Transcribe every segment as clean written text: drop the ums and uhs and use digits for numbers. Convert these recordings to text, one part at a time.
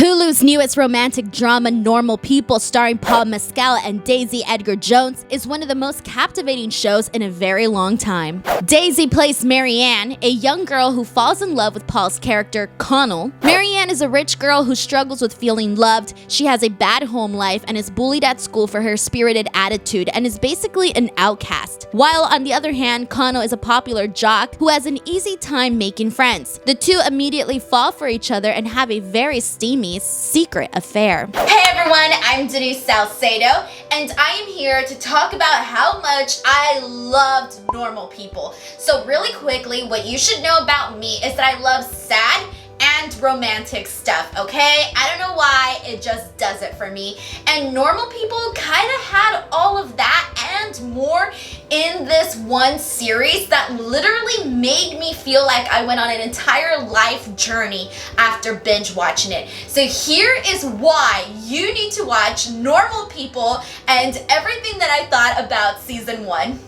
Hulu's newest romantic drama, Normal People, starring Paul Mescal and Daisy Edgar Jones, is one of the most captivating shows in a very long time. Daisy plays Marianne, a young girl who falls in love with Paul's character, Connell. Marianne is a rich girl who struggles with feeling loved. She has a bad home life and is bullied at school for her spirited attitude and is basically an outcast. While on the other hand, Connell is a popular jock who has an easy time making friends. The two immediately fall for each other and have a very steamy secret affair. Hey everyone, I'm Denise Salcedo, and I am here to talk about how much I loved Normal People. So really quickly, what you should know about me is that I love sad and romantic stuff, okay? I don't know why, it just does it for me. And Normal People kind of had all of that and more in this one series that literally made me feel like I went on an entire life journey after binge watching it. So here is why you need to watch Normal People and everything that I thought about season 1.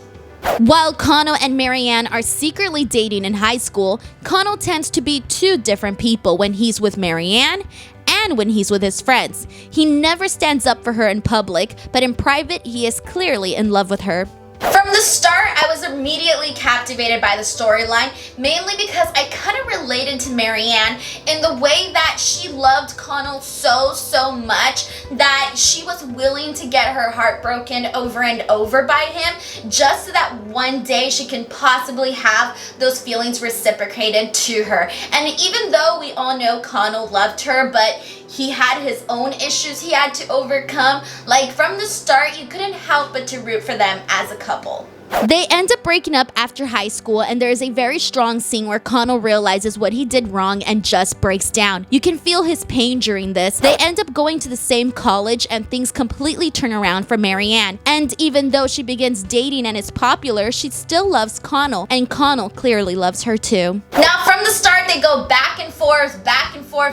While Connell and Marianne are secretly dating in high school, Connell tends to be two different people when he's with Marianne and when he's with his friends. He never stands up for her in public, but in private, he is clearly in love with her. From the start, I was immediately captivated by the storyline, mainly because I kind of related to Marianne in the way that she loved Connell so much that she was willing to get her heart broken over and over by him just so that one day she can possibly have those feelings reciprocated to her. And even though we all know Connell loved her, but he had his own issues he had to overcome, like from the start, you couldn't help but to root for them as a couple. They end up breaking up after high school, and there is a very strong scene where Connell realizes what he did wrong and just breaks down. You can feel his pain during this. They end up going to the same college, and things completely turn around for Marianne. And even though she begins dating and is popular, she still loves Connell, and Connell clearly loves her too. Now from the start, they go back and forth,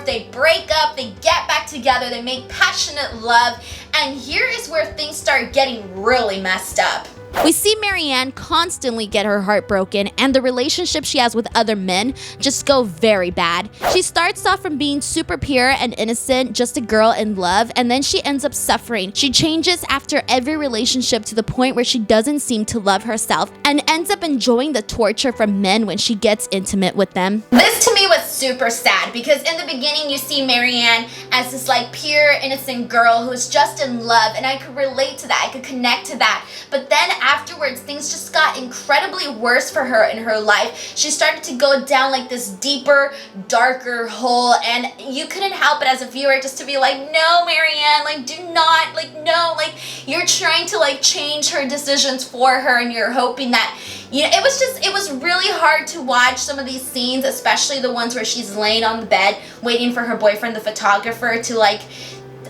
they break up, they get back together, they make passionate love, and here is where things start getting really messed up. We see Marianne constantly get her heart broken, and the relationship she has with other men just go very bad. She starts off from being super pure and innocent, just a girl in love, and then she ends up suffering. She changes after every relationship to the point where she doesn't seem to love herself and ends up enjoying the torture from men when she gets intimate with them. This to me was super sad because in the beginning you see Marianne as this like pure, innocent girl who's just in love, and I could relate to that, I could connect to that. But then afterwards, things just got incredibly worse for her in her life. She started to go down like this deeper, darker hole, and you couldn't help it as a viewer just to be like, no, Marianne, like do not, like no, like you're trying to like change her decisions for her, and you're hoping that, you know, it was really hard to watch some of these scenes, especially the ones where she's laying on the bed waiting for her boyfriend, the photographer, to like,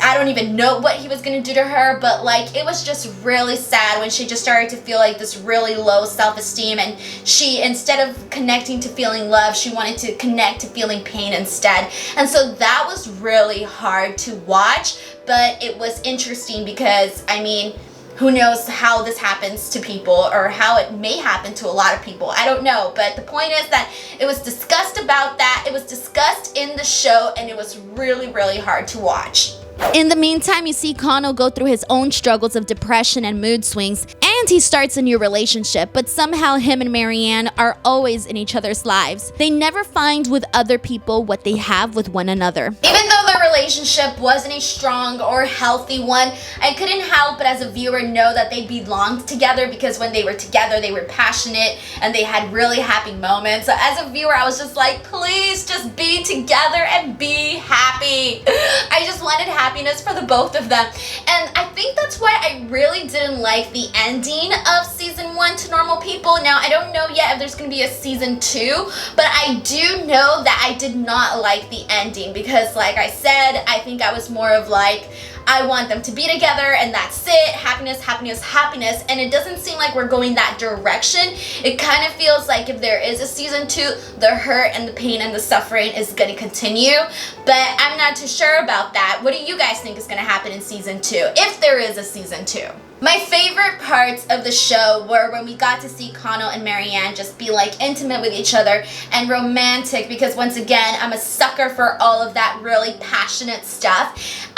I don't even know what he was gonna do to her, but like it was just really sad when she just started to feel like this really low self-esteem, and she, instead of connecting to feeling love, she wanted to connect to feeling pain instead. And so that was really hard to watch, but it was interesting because, I mean, who knows how this happens to people or how it may happen to a lot of people. I don't know, but the point is that it was discussed about that, it was discussed in the show, and it was really hard to watch. In the meantime, you see Connell go through his own struggles of depression and mood swings, and he starts a new relationship, but somehow him and Marianne are always in each other's lives. They never find with other people what they have with one another. Even though their relationship wasn't a strong or healthy one, I couldn't help but as a viewer know that they belonged together, because when they were together, they were passionate and they had really happy moments. So as a viewer, I was just like, please just be together and be happy. I just wanted happiness for the both of them. And I think that's why I really didn't like the ending of season 1 to Normal People. Now, I don't know yet if there's going to be a season 2, but I do know that I did not like the ending because, like I said, I think I was more of like, I want them to be together and that's it. Happiness, happiness, happiness. And it doesn't seem like we're going that direction. It kind of feels like if there is a season 2, the hurt and the pain and the suffering is going to continue. But I'm not too sure about that. What do you guys think is going to happen in season 2, if there is a season 2? My favorite parts of the show were when we got to see Connell and Marianne just be like intimate with each other and romantic, because once again, I'm a sucker for all of that really passionate stuff.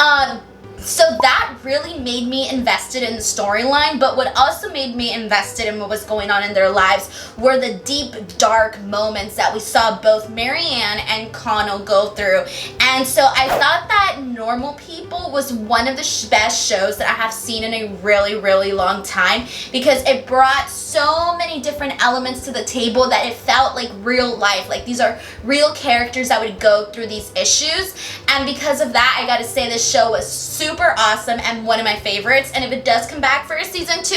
So that really made me invested in the storyline, but what also made me invested in what was going on in their lives were the deep, dark moments that we saw both Marianne and Connell go through. And so I thought that Normal People was one of the best shows that I have seen in a really, really long time, because it brought so many different elements to the table that it felt like real life. Like these are real characters that would go through these issues. And because of that, I gotta say this show was super awesome and one of my favorites. And if it does come back for a season 2,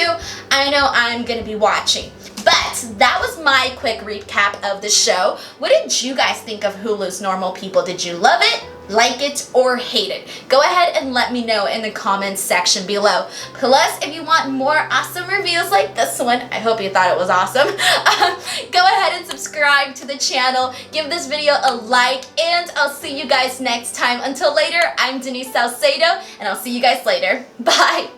I know I'm gonna be watching. But that was my quick recap of the show. What did you guys think of Hulu's Normal People? Did you love it, like it, or hate it? Go ahead and let me know in the comments section below. Plus, if you want more awesome reviews like this one, I hope you thought it was awesome, go ahead and subscribe to the channel, give this video a like, and I'll see you guys next time. Until later, I'm Denise Salcedo, and I'll see you guys later. Bye!